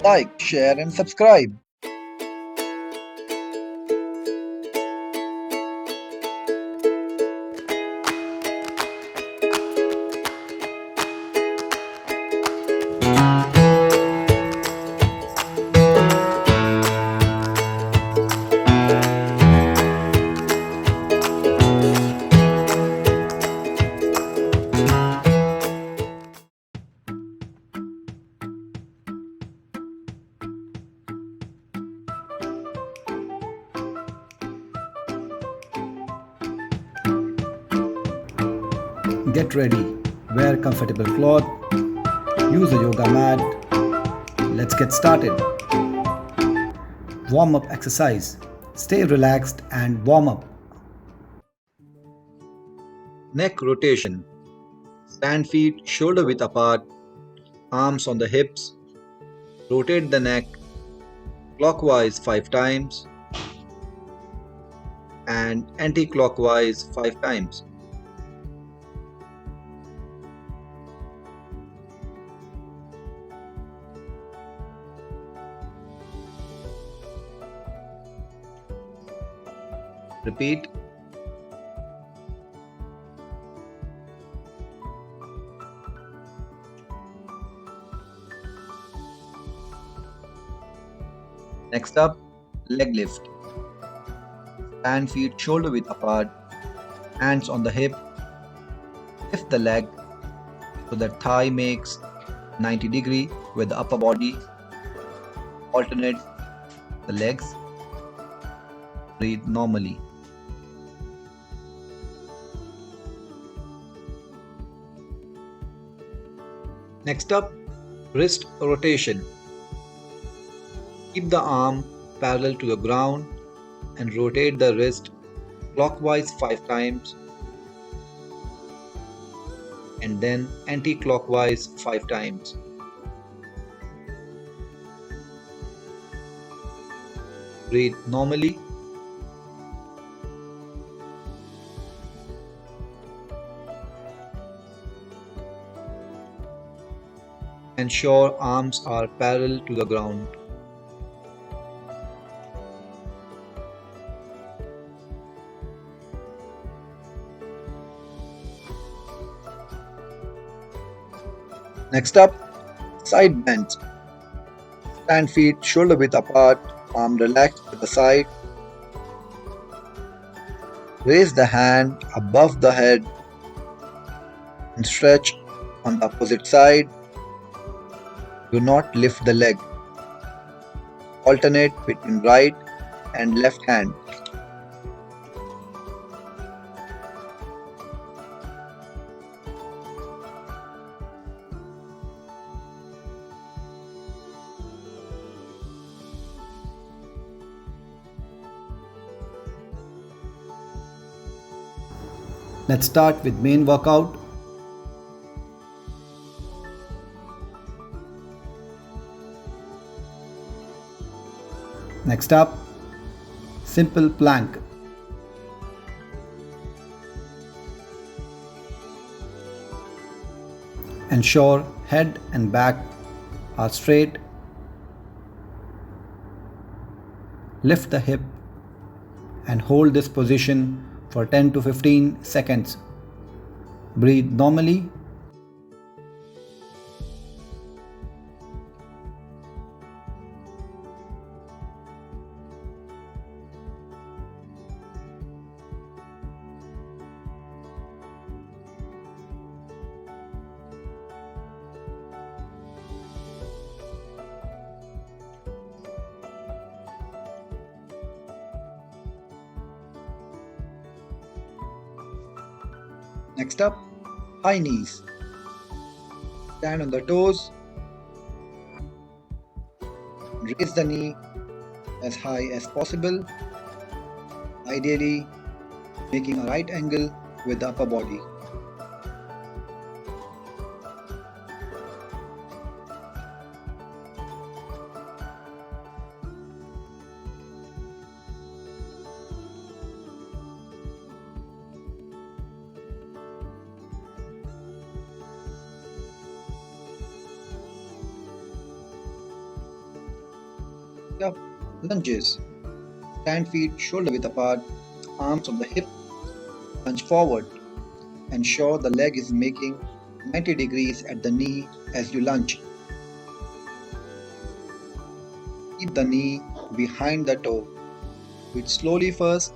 Like, share, and subscribe. Get ready, wear comfortable cloth, use a yoga mat. Let's get started. Warm up exercise. Stay relaxed and warm up. Neck rotation. Stand feet shoulder width apart, arms on the hips. Rotate the neck clockwise 5 times and anti-clockwise 5 times. Repeat. Next up, leg lift. Stand feet shoulder width apart, hands on the hip. Lift the leg so that thigh makes 90-degree with the upper body. Alternate the legs. Breathe normally. Next up, wrist rotation. Keep the arm parallel to the ground and rotate the wrist clockwise 5 times and then anti-clockwise 5 times. Breathe normally. Ensure arms are parallel to the ground. Next up, side bends. Stand feet shoulder width apart, arm relaxed to the side. Raise the hand above the head and stretch on the opposite side. Do not lift the leg. Alternate between right and left hand. Let's start with main workout. Next up, simple plank. Ensure head and back are straight. Lift the hip and hold this position for 10 to 15 seconds. Breathe normally. Next up, high knees. Stand on the toes. Raise the knee as high as possible, ideally making a right angle with the upper body. Next up, lunges. Stand feet shoulder width apart, arms on the hip, lunge forward. Ensure the leg is making 90 degrees at the knee as you lunge. Keep the knee behind the toe. Do it slowly first.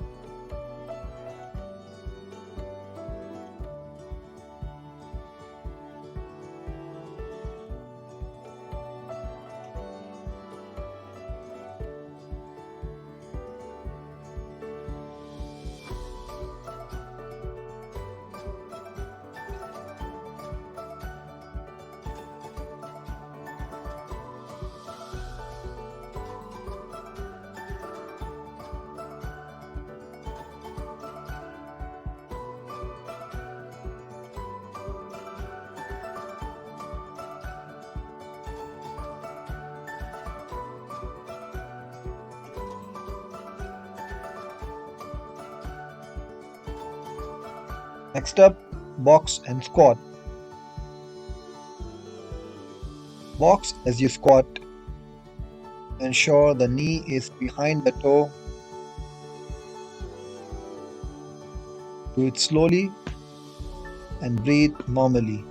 Next up, box and squat. Box as you squat. Ensure the knee is behind the toe. Do it slowly and breathe normally.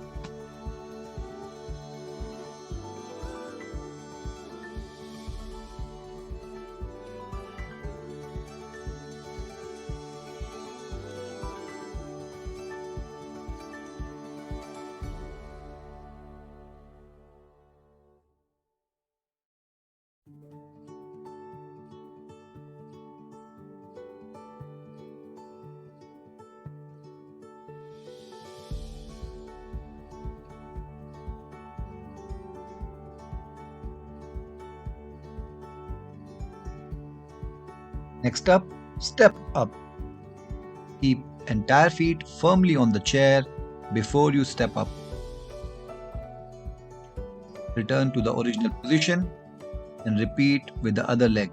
Next up, step up. Keep entire feet firmly on the chair before you step up. Return to the original position and repeat with the other leg.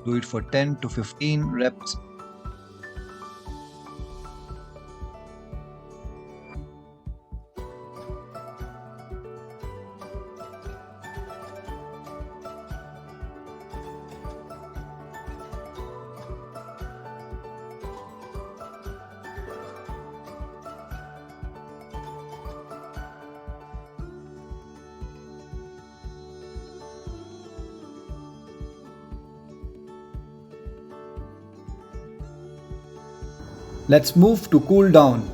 Do it for 10 to 15 reps. Let's move to cool down.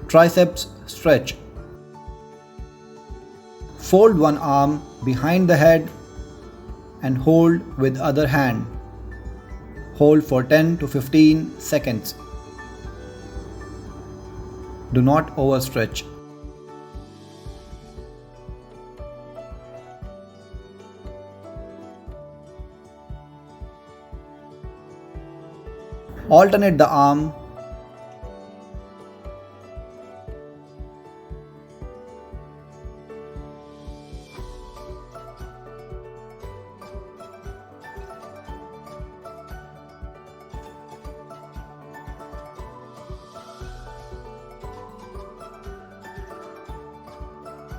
Triceps stretch. Fold one arm behind the head and hold with other hand. Hold for 10 to 15 seconds. Do not overstretch. Alternate the arm.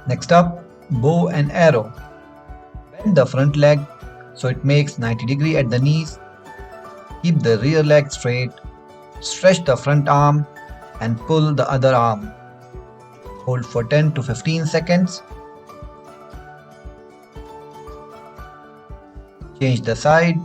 Next up, bow and arrow. Bend the front leg so it makes 90 degrees at the knees. Keep the rear leg straight. Stretch the front arm and pull the other arm. Hold for 10 to 15 seconds. Change the side.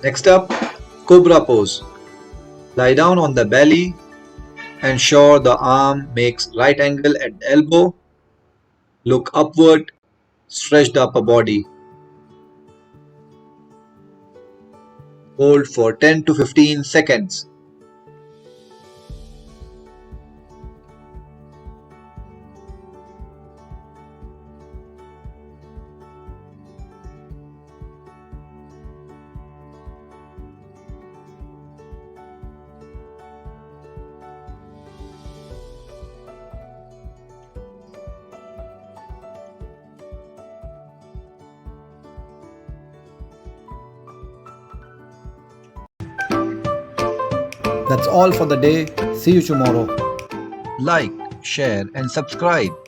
Next up, Cobra pose. Lie down on the belly. Ensure the arm makes right angle at the elbow. Look upward. Stretch the upper body. Hold for 10 to 15 seconds. That's all for the day. See you tomorrow. Like, share, and subscribe.